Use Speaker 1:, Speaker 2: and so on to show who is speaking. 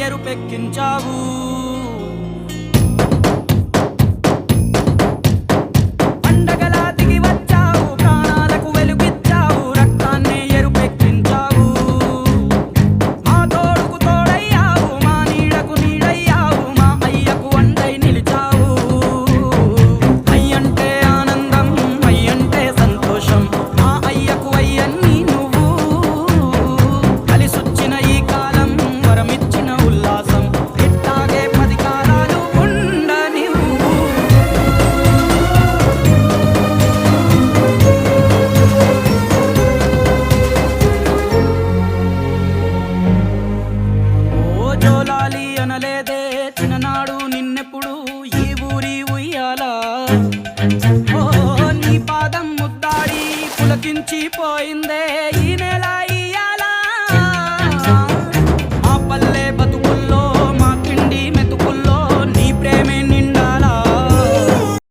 Speaker 1: ఎరుపెక్కించావు. పండగలా దిగి వచ్చావు, ప్రాణాలకు వెలుగిచ్చావు, రక్తాన్ని ఎరుపెక్కించావు. మా తోడుకు తోడయ్యావు, మా నీడకు నీడయ్యావు, మా అయ్యకు అండై నిలిచావు. అయ్యంటే ఆనందం, అయ్యంటే సంతోషం, మా అయ్యకు అయ్యన్ని నువ్వు. కలిసొచ్చిన ఈ కాలం వరమిచ్చిన ఉల్లాసం, ఇట్టాగే 10 కాలాలు ఉండనివ్వు. ఓ జోలాలి అనలేదే చిన్ననాడు నిన్నెప్పుడు ఈ ఊరి ఉయ్యాల. ఓ నీ పాదం ముద్దాడి పులకించిపోయిందే ఈ నేల